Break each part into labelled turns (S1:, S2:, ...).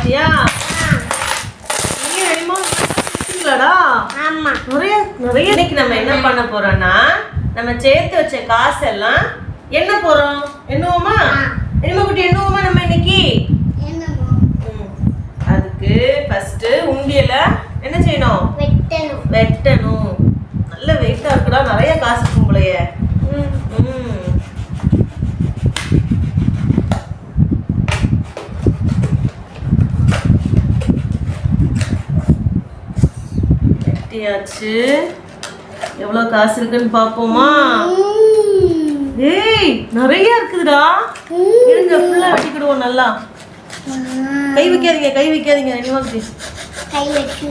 S1: பாத்தியா? நீங்க ரெடிமா இருக்கீங்களாடா?
S2: ஆமா.
S1: நிறைய இன்னைக்கு நம்ம என்ன பண்ண போறோம்னா நம்ம சேர்த்து வச்ச காசு எல்லாம் என்ன போறோம்? எண்ணுவோமா? எண்ணுமா குட்டி எண்ணுவோமா நம்ம இன்னைக்கு? அதுக்கு ஃபர்ஸ்ட் உண்டியல என்ன செய்யணும்? வெட்டணும். நல்ல வெயிட்டா இருக்குடா, நிறைய காசு இருக்கும் போலயே. வெட்டியாச்சு. எவ்வளவு காசு இருக்குன்னு பாப்போமா? ஏய் நிறைய இருக்குதுடா. இருங்க ஃபுல்லா வெட்டிக்கிடுவோம். நல்லா கை வைக்காதீங்க ரெடிமா குட்டி.
S2: கை வெச்சு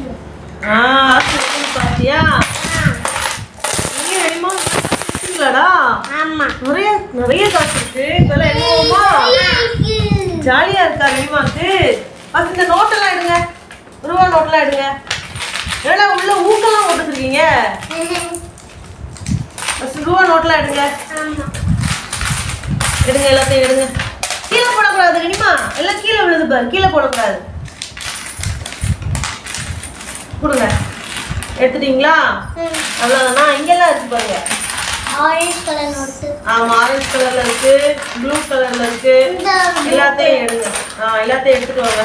S1: பாத்தியா? நீங்க ரெடிமா இருக்கீங்களாடா?
S2: ஆமா.
S1: நிறைய காசு இருக்கு. இதெல்லாம் என்னவோமா? ஜாலியா இருக்கா ரெடிமாக்கு? ஃபர்ஸ்ட் இந்த நோட்டெல்லாம் எடுங்க. ரூபா நோட்டெல்லாம் எடுங்க. ஏன்னா உள்ள ஊக்கெல்லாம் போட்டுருக்கீங்க. ஃபர்ஸ்ட் ரூபா நோட்டெல்லாம் எடுங்க. எடுங்க, எல்லாத்தையும் எடுங்க. கீழே போடக்கூடாது ரெடிமா. எல்லாம் கீழே விழுது பாரு. கீழே போடக்கூடாது. கொடுங்க. எடுத்துட்டீங்களா? அவ்வளோதானா? இங்கெல்லாம் இருக்கு பாருங்க.
S2: Orange colour note.
S1: ஆமா, ஆரஞ்சு கலர்ல இருக்கு, ப்ளூ கலர்ல இருக்கு. எல்லாத்தையும் எடுங்க. எல்லாத்தையும் எடுத்துட்டு வாங்க.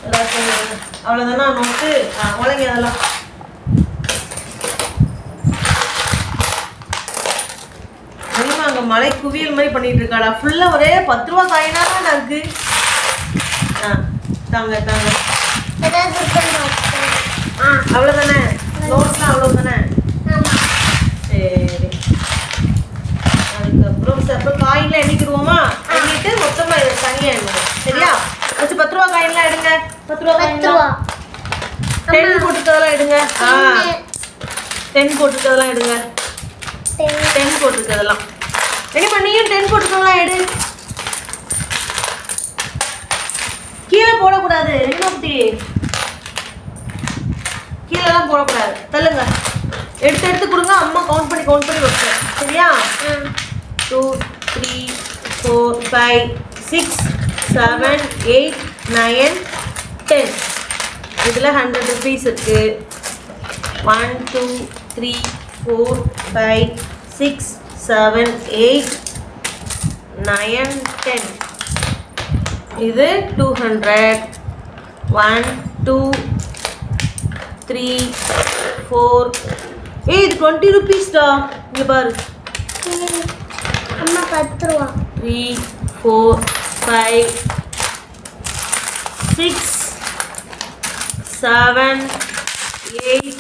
S1: எல்லாத்தையும் எடுங்க. அவ்வளோதானா நோட்டு? உலங்க அதெல்லாம். அங்க மலை குவியல் மாதிரி பண்ணிட்டு இருக்காடா. ஃபுல்லா ஒரே 10 ரூபா காயினா தான் இருக்கு. தாங்க. அவ்வளவுதானே? நோட்லாம் அவ்வளவுதானே? சரி. அதுக்கப்புறம் காயின்லாம் எண்ணிக்கிடுவோமா? எண்ணிட்டு மொத்தமா இதை தனியா எண்ணுவோம். சரியா? வச்சு 10 ரூபா காயின்லாம் எடுங்க. 10 ரூபா காயின்லாம் 10 போட்டுக்கிறதெல்லாம் எடுங்க. 10 போட்டுக்கிறதெல்லாம் எடுங்க. 10 போட்டுக்கிறதெல்லாம் ரெடிமா. நீயும் 10 போட்டுக்கலாம். எடு. கீழே போடக்கூடாது ரெடிமா குட்டி. கீழெல்லாம் போடக்கூடாது. தள்ளுங்க. எடுத்து கொடுங்க. அம்மா கவுண்ட் பண்ணி வைப்பேன். சரியா? 2 3 4 5 6 7 8 9 10. இதில் 100 rupees இருக்கு. 1 2 3 4 5 6 7 8 9 10. இது 200. 1 2 3 4. இது 20 rupees டா. இங்க பாரு.
S2: அம்மா 10 ரூபா.
S1: 3 4 5 6 7 8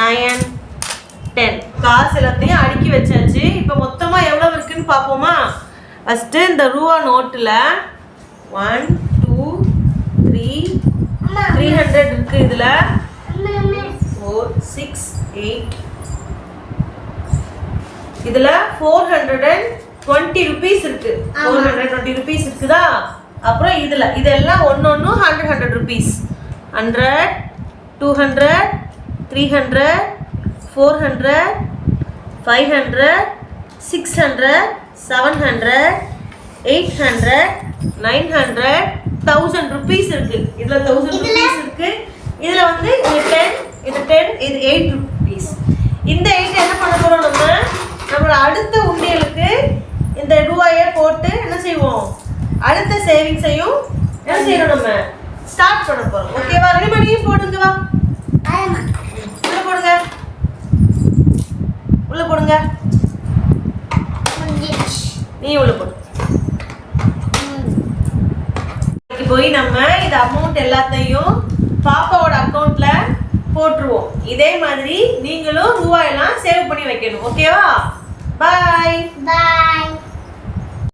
S1: 9 10. காசு எல்லாத்தையும் அடுக்கி வச்சாச்சு. இப்போ மொத்தமா எவ்வளவு இருக்குன்னு பாப்போமா? ஃபர்ஸ்ட் இந்த ரூபா நோட்டுல 1 2 3 300 இருக்கு. இதுல 4 6 8. இதுல 420 rupees இருக்கு. 420 rupees இருக்குதா? அப்புறம் இதெல்லாம் ஒன்னொன்னு 100 rupees. 100 200 300 400 500 600 700 800 900 1000 rupees இருக்கு. இதுல 1000 rupees இருக்கு. இதுல வந்து இது 10 இது 8 rupees. இந்த 8 என்ன பண்ண போறோம்? நம்மளோட அடுத்த உண்டியலுக்கு இந்த ரூபாயை போட்டு என்ன செய்வோம்? அடுத்த சேவிங்ஸையும் என்ன செய்யணும்? நம்ம ஸ்டார்ட் பண்ண போறோம். ஓகேவா? ரெடி பண்ணி போடுங்க. வா உள்ள போடுங்க. நீ உள்ள போடு. போய் நம்ம இந்த அமௌண்ட் எல்லாத்தையும் பாப்பாவோட அக்கவுண்ட்ல போட்டுருவோம். இதே மாதிரி நீங்களும் ரூபாயெல்லாம் சேவ் பண்ணி வைக்கணும். ஓகேவா? பாய்.